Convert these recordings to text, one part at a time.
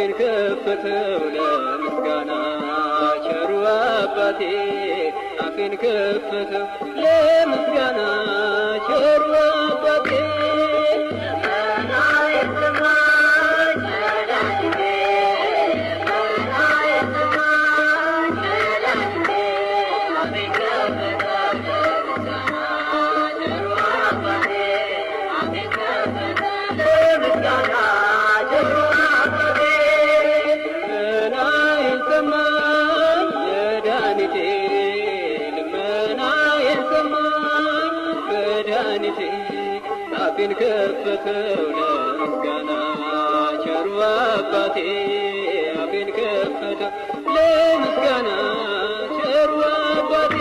አፌን ከፈተው ለምስጋና ቸሩ አባቴ አፌን ከፈተው ለምስጋና ቸሩ አባቴ አፌን ከፈተው ለምስጋና ቸሩ አባቴ አፌን ከፈተው ለምስጋና ቸሩ አባቴ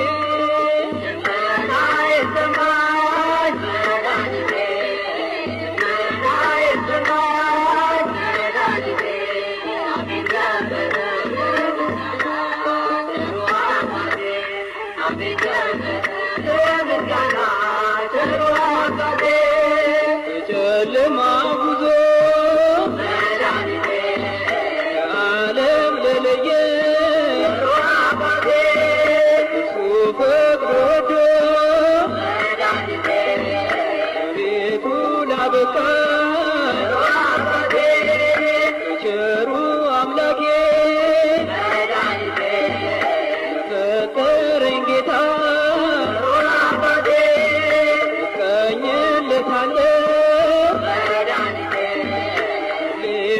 ጨለማ ጉዞ ከዓለም ለለየ እሱ ፈቅዶ ወዶ ቤቱ ላበቃ ቸሩ አምላኬ ፈጠረኝ ጌታ እቀኝለታለሁ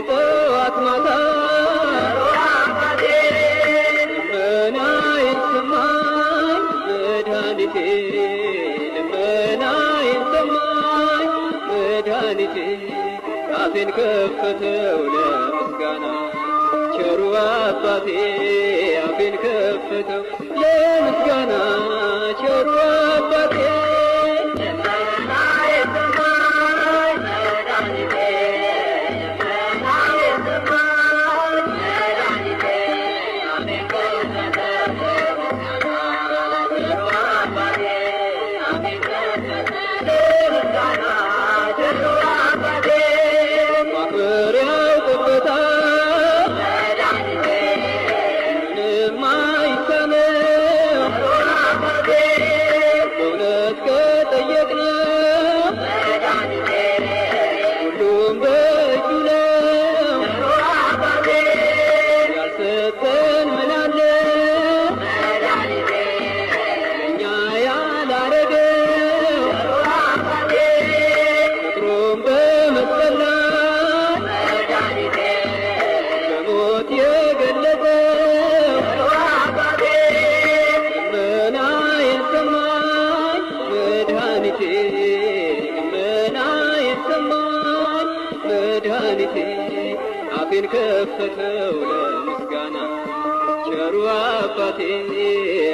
ጠዋት ማታ ልመናዬን ሰማኝ መድኃኒቴ ልመናዬን ሰማኝ መድኃኒቴ አፌን ከፈተው ለምስጋና ቸሩ አባቴ አፌን ከፈተው ለምስጋና ቸሩ አባቴ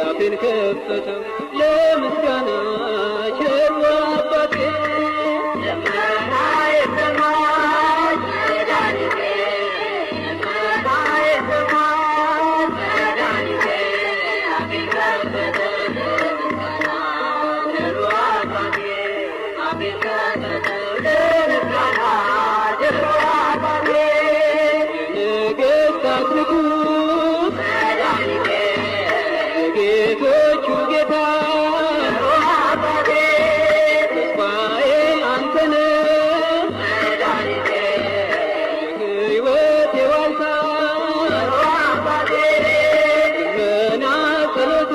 አፌን ከፈተው ለምስጋና ቸሩ አባቴ አፌን ከፈተው ለምስጋና ቸሩ አባቴ የጌቶቹ ጌታ ተስፋዬ አንተ ነህ የሕይወቴ ዋልታ ልመና ጸሎቴ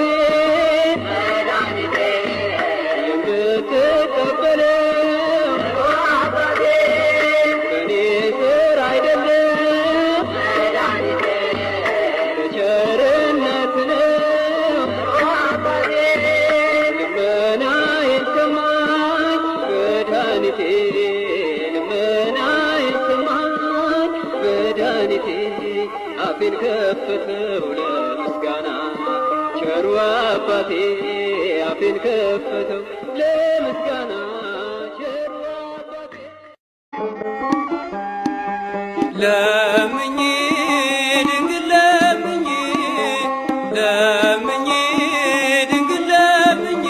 የምትቀበለው በእኔ ስራ አይደለም በቸርነት ነው ልመናዬን ሰማኝ መድኃኒቴ ልመናዬን ሰማኝ መድኃኒቴ አፌን ከፈተው ለምስጋና ቸሩ አባቴ አፌን ከፈተው ለምስጋና ቸሩ አባቴ ለምኜ ድንግል ለምኜ ለምኜ ድንግል ለምኜ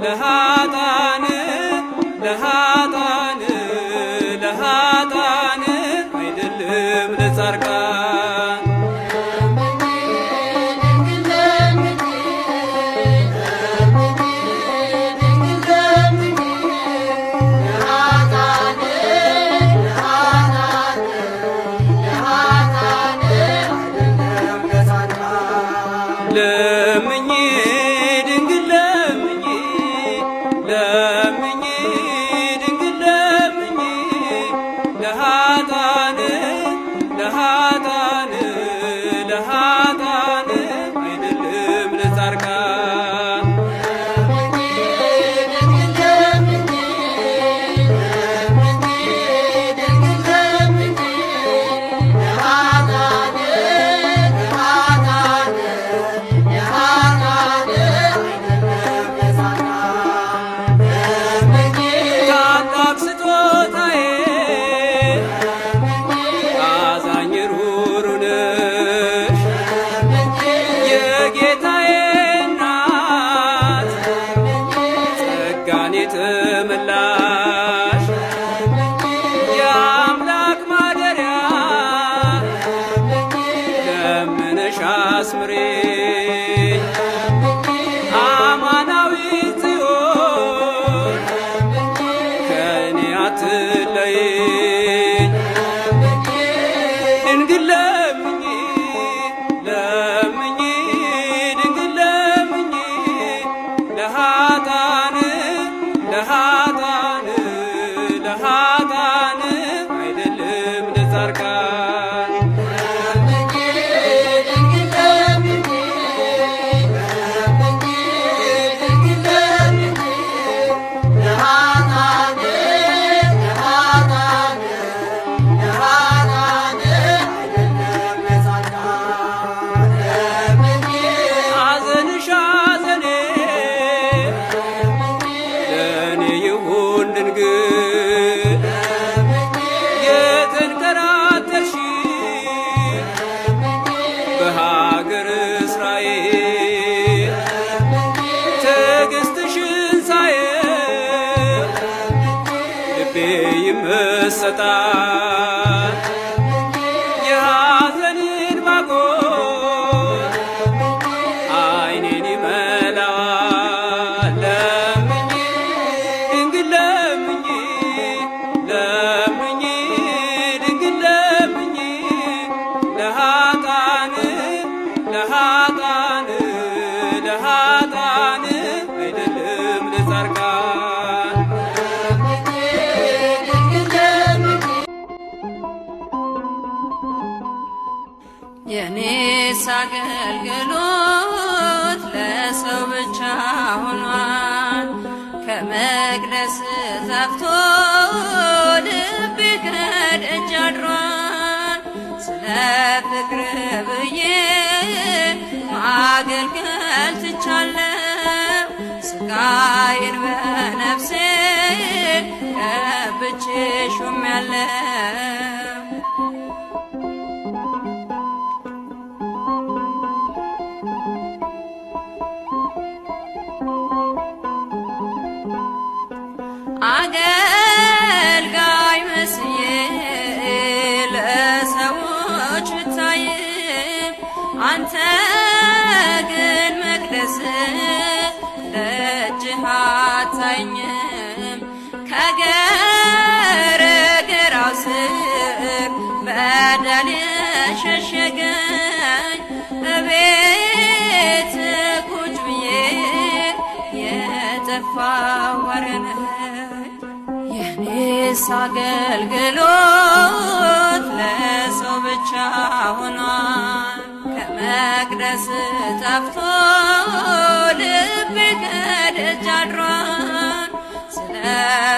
ለኃጥአን ለኃጥአን ለኃጥአን አይደለም ለምኝ ድንግል ለምኝ ለምኝ ድንግል ለምኝ ለኃጥአን ለኃጥአን ለኃጥአን አይደለም ለጻድቃን ታላቅ ስጦታዬ አዛኝ ሩሩ ነሽ የጌታዬ እናት ጸጋን የተመላሽ የአምላክ ማደሪያ ለምነሽ አስምሬኝ አማናዊት ጽዮን ከእኔ አትለይኝ ድንግል ለምኝ ለምኝ ድንግል ለምኝ ለኃጥአን ለኃጥአን ለኃጥአን አይደለም ለጻድቃን ሐዘንሽ ሐዘኔ ለእኔ ይሁን ድንግል የተንከራተትሽ በሀገር እስራኤል ትዕግስትሽን ሳየው ልቤ ይመሰጣል የሐዘንን ባጎል አይኔን ይመላዋል ለምኝ ድንግል ለምኝ ለምኝ ድንግል ለምኝ ለኃጥአን ለኃጥአን ለኃጥአን አይደለም ለጻድቃን የኔስ አገልግሎት ለሰው ብቻ ሆኗል ከመቅደስ ጠፍቶ ልቤ ከደጅ አድሯል ስለ ፍቅር ብዬ ማገልገል ትቻለሁ ስጋዬን በነፍሴ ቀብቼ ሾሜያለሁ አገልጋይ መስዬ ለሰዎች ብታይም አንተ ግን መቅደስ ደጅህ አታይኝም ከገረገራው ስር በደል ሸሸገኝ እቤት ቁጭ ብዬ የጠፋው ባሪያ ነኝ የኔስ አገልግሎት ለሰው ብቻ ሆኗል ከመቅደስ ጠፍቶ ልቤ ከደጅ አድሯል ስለ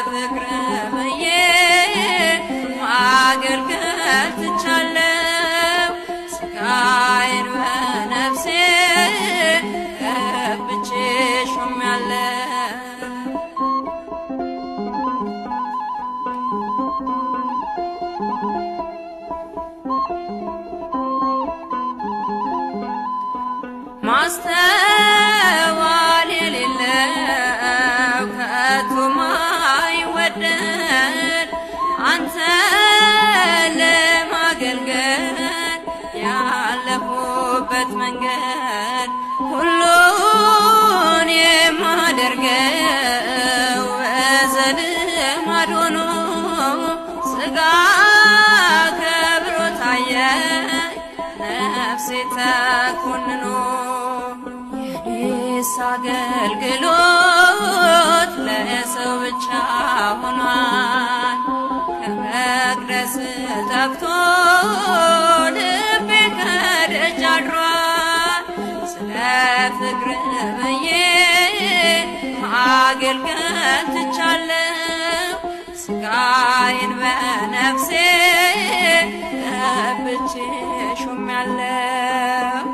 ፍቅር ብዬ ማገልገል ትቻለሁ ስጋዬን በነፍሴ ቀብቼ ሾሜያለሁ ማስተዋል የሌለው ከቶም አይወደድ አንተ ለማገልገል ያለፉበት መንገድ ሁሉን የማደርገው በዘልማድ ሆኖ ስጋ ከብሮ ታየ ነፍሴ ተኮንኖ የኔስ አገልግሎት ለሰው ብቻ ሆኗል። ከመቅደስ ጠፍቶ ልቤ ከደጅ አድሯል። ስለ ፍቅር ብዬ ማገልገል ትቻለሁ። ሥጋዬን በነፍሴ ቀብቼ ሾሜያለሁ።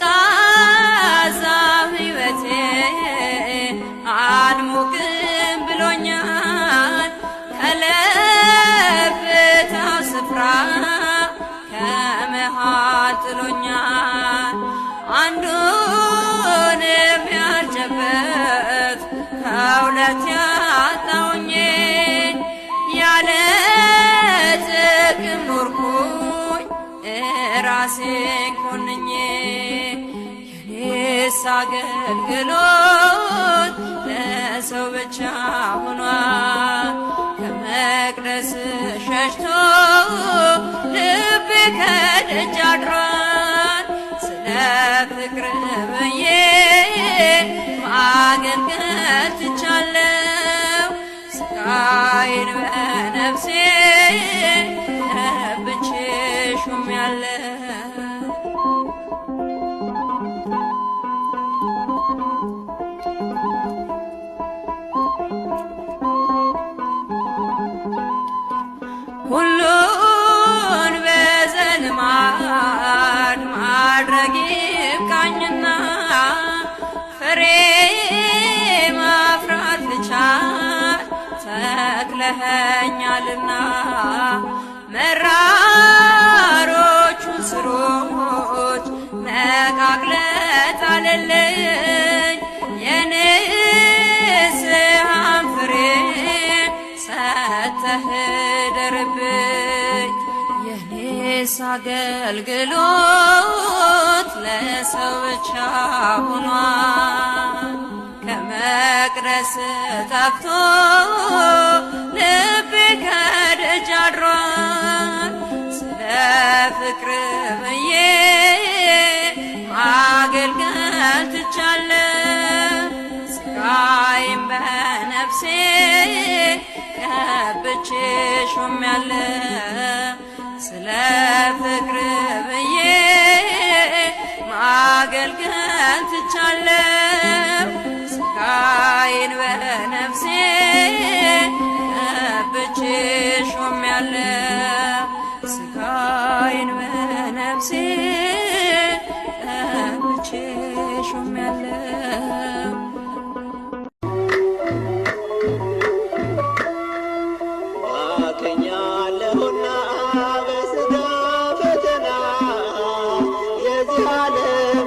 ቀዝቃዛ ሕይወቴ አልሞቅም ብሎኛል። ከለብታው ስፍራ ከመሃል ጥሎኛል። አንዱንም ያልጨበት ከሁለት ያጣውኝ ያለ ጥቅም ኖርኩኝ ራሴን ኮንኜ። የኔስ አገልግሎት ለሰው ብቻ ሆኗል። ከመቅደስ ሸሽቶ ልቤ ከደጅ አድሯል። ስለ ፍቅር ብዬ ማገልገል ትቻለሁ። ሥጋዬን በነፍሴ ቀብቼ ሾሜያለሁ። ሁሉን በዘልማድ ማድረግ ይብቃኝና ፍሬ ማፍራት ልቻል ተክለኸኛልና። መራሮቹን ስሮች ነቃቅለህ ጣልልኝ። የንስሐን ፍሬ ሰጥተህ ደርብኝ። የኔስ አገልግሎት ለሰው ብቻ ሆኗል። ከመቅደስ ጠፍቶ ልቤ ከደጅ አድሯል። ስለ ፍቅር ብዬ ማገልገል ትቻለሁ። ሥጋዬን በነፍሴ ቀብቼ ሾሜያለሁ። ስለ ፍቅር ብዬ ማገልገል ትቻለሁ። ሥጋዬን በነፍሴ ቀብቼ ሾሜያለሁ። ሥጋዬን በነፍሴ ቀብቼ ሾሜያለሁ። አገኛለሁና በሥጋ ፈተና የዚህ ዓለም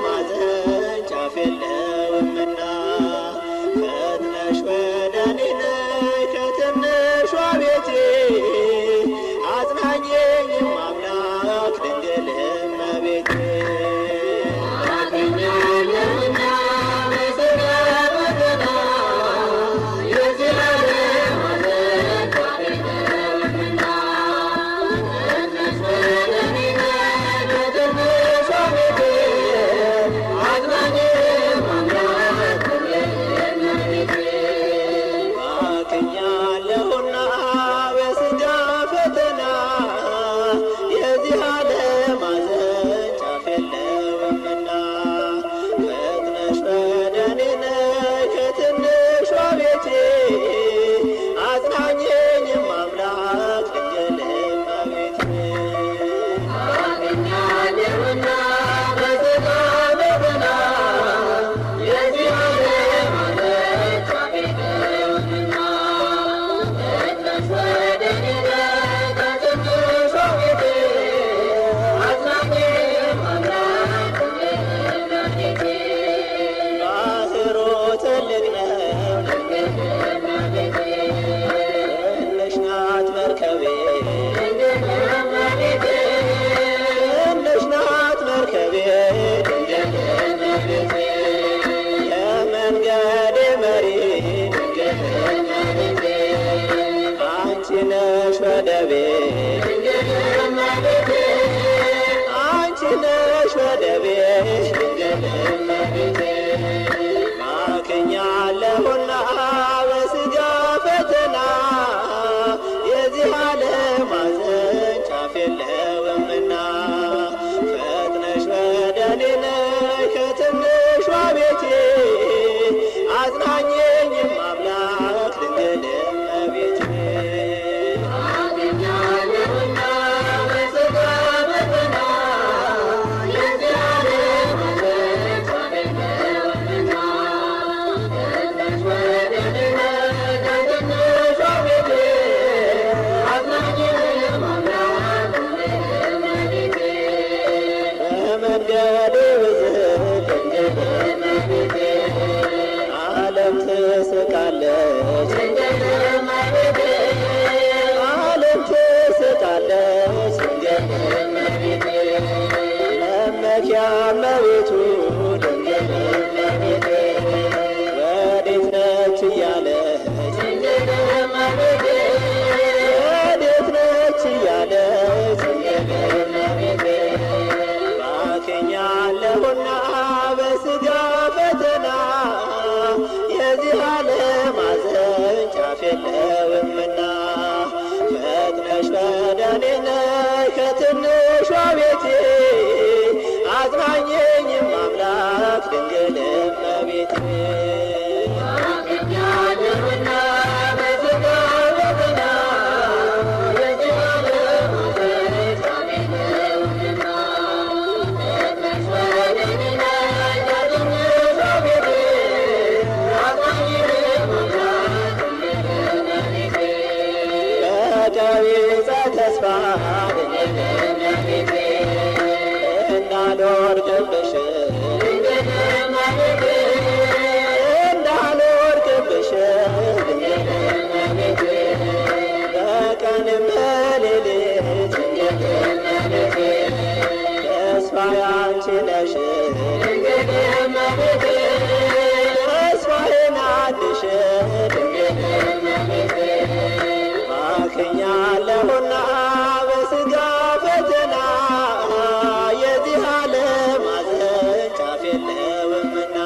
ሐዘን ጫፍ የለውምና ፈጥነሽ ወደ እኔ ነይ ከትንሿ ቤቴ አጽናኘኝም አምላክ ድንግል እመቤቴ። ማክኛለሁና በሥጋ ፈተና የዚህ ዓለም ሐዘን ጫፍ የለውምና ፈጥነሽ ወደ እኔ ነይ ከትንሿ ቤቴ አጽናኘኝም አምላክ ድንግል እመቤቴ በመንገዴ ብዝል ዓለም ትስቃለች ዓለም ትስቃለች መመኪያ እመቤቱ ድንግል እመቤቴ ወዴት ነች እያለች ወዴት ነች እያለች ባክኛለሁና በሥጋ ፈተና የዚህ ዓለም ሐዘን ጫፍ የለውምና ፈጥነሽ ወደ እኔ ነይ ከትንሿ ቤቴ አጽናኘኝም አምላክ ድንግል እመቤቴ በቀቢጸ ተስፋ እንዳልወድቅብሽ እንዳልወድቅብሽ በቀንም በሌሊት ተስፋዬ አንቺ ነሽ ተስፋዬን አድሽ ማክኛለሁና በሥጋ ፈተና የዚህ ዓለም ሐዘን ጫፍ የለውምና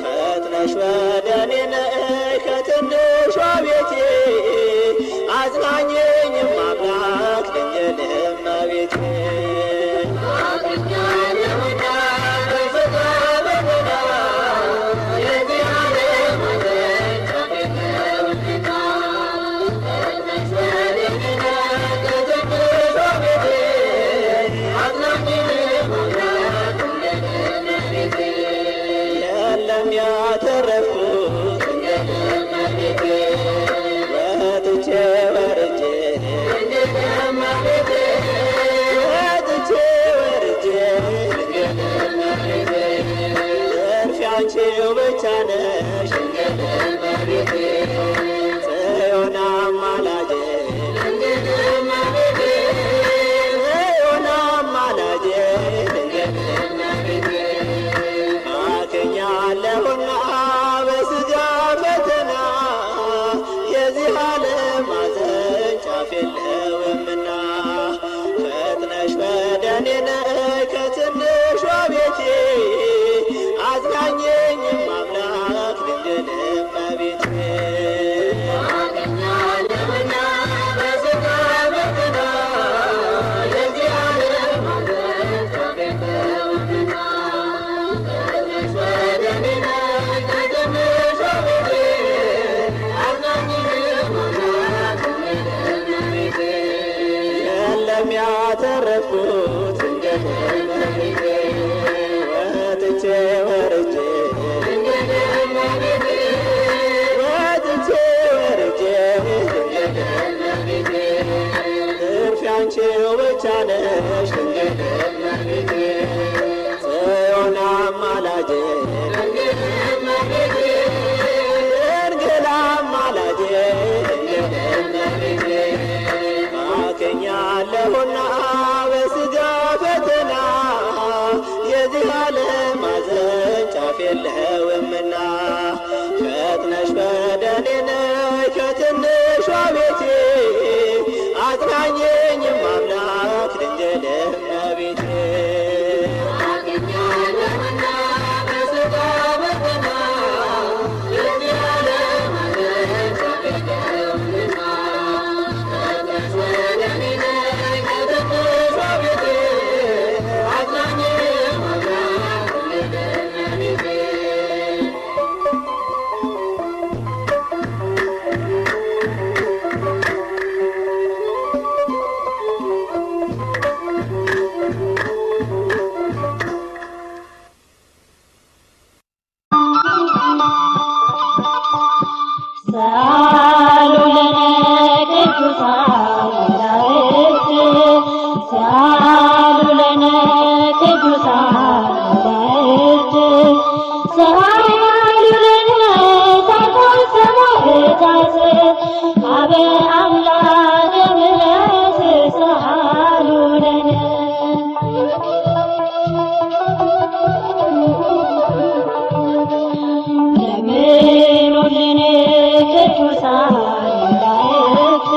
ፈጥነሽ ወደ እኔ ነይ ከትንሿ ቤቴ አጽናኘኝም አምላክ ድንግል እመቤቴ የለም ያተረፍኩት ወጥቼ ወርጄ ወጥቼ ወርጄ ትርፌ አንቺው ብቻ ነሽ ጽዮን አማላጄ ጽዮን አማላጄ ማክኛለሁና በሥጋ ፈተና የዚህ ዓለም ሐዘን ጫፍ የለውምና ፈጥነሽ ወደ እኔ ነይ ከትንሿ ቤቴ አጽናኘኝም አምላክ ድንግል እመቤቴ የለም ያተረፍኩት ወጥቼ ወርጄ ወጥቼ ወርጄ ትርፌ አንቺው ብቻ ነሽ ጽዮን አማላጄ ድንግል አማላጄ ማክኛለሁና በሥጋ ፈተና የዚህ ዓለም ሐዘን ጫፍ የለውምና ፈጥነሽ ወደ እኔ ነይ ከትንሿ ቤቴ አጽናኘኝም አምላክ ድንግል እመቤቴ ሰአሉ ለነ ቅዱሳን መላእክት ሰአሉ ለነ ቅዱሳን መላእክት ሰአሉ ለነ ጻድቃን ሰማዕታት ሀበ አምላከ ምሕረት ሰአሉ ለነ ለምኑልን ቅዱሳን መላእክት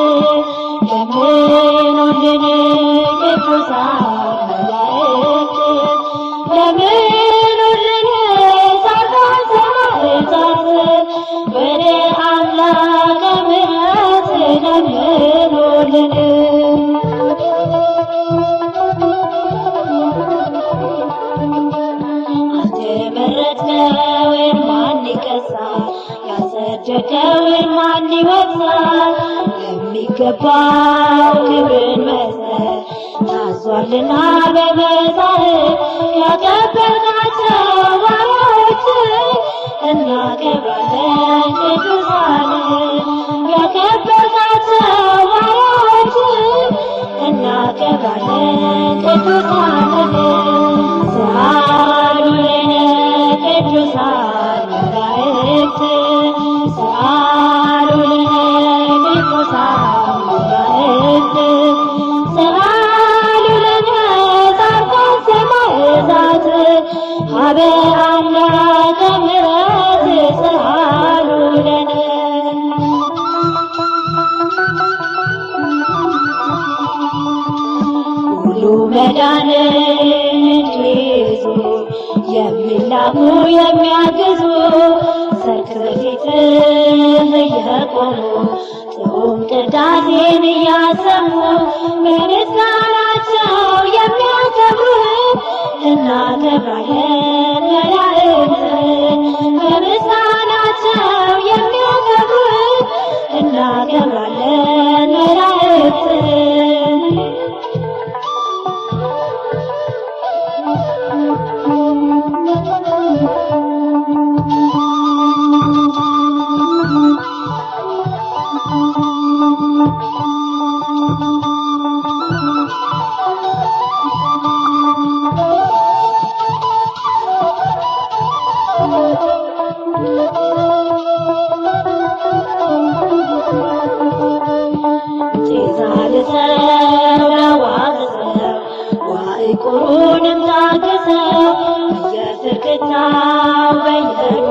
ለምኑልን ቅዱሳን መላእክት ለምኑልን ጻድቃን ሰማዕታት ወደ አምላከ ምሕረት ለምኑልን ያልተመረጥከውን ማን ይከሳል? ያልሰደድከውን ማን ይወቅሳል? ለሚገባው ክብርን መስጠት ታዟልና በመጻሕፍት ያከበርናቸው ባሪያዎች እናከብራለን ቅዱሳን ያከበርናቸው ባሪያዎች እናከብራለን ቅዱሳን ሰአሉ ለነ ቅዱሳን መላእክት ሰአሉ ለነ ቅዱሳን መላእክት ሰአሉ ለነ ጻድቃን ሰማዕታት ሀበ አምላከ ምሕረት ሰአሉ ለነ ሁሉ መዳንን እንዲይዙ የሚላኩ የሚያግዙ ሰርክ በፊትህ እየቆሙ ጥዑም ቅዳሴን እያሰሙ በምስጋናቸው የሚያከብሩህ እናከብራለን መላእክትን በምስጋናቸው የሚያከብሩህ እናከብራለን መላእክትን ጤዛ ልሰው ለዋግሰው ዋዕቁሩንም ታገሰው በየፍርክታው በየዱሩ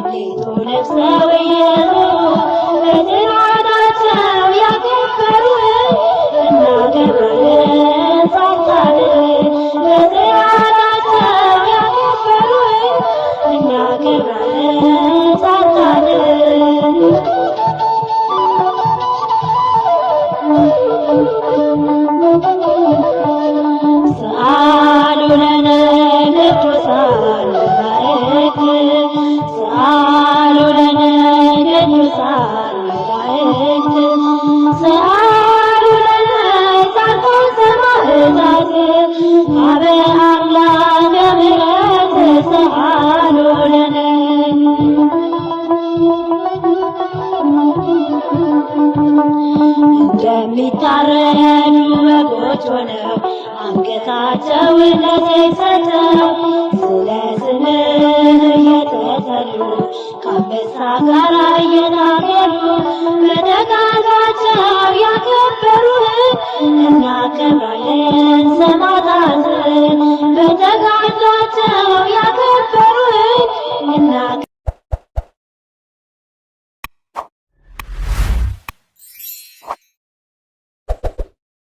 ሌቶ ለብሰው እየዞሩ በስርዓታቸው ያከበሩህ እናከብራለን ጻድቃንን በስርዓታቸው ያከበሩህ እናከብራለን ጻድቃንን ሰአሉ ለነ ቅዱሳን መላእክት ሰአሉ ለነ ቅዱሳን መላእክት ሰአሉ ለነ ጻድቃን ሰማዕታት ሀበ አምላከ ምሕረት ሰአሉ ለነ እንደሚታረዱ በጎች ሆነው አንገታቸውን ለሰይፍ ሰጥተው ስለ ስምህ እየተሰሉ ከአንበሳ ጋር እየታገሉ በተጋዳቸው ያከበሩህ እናከብራለን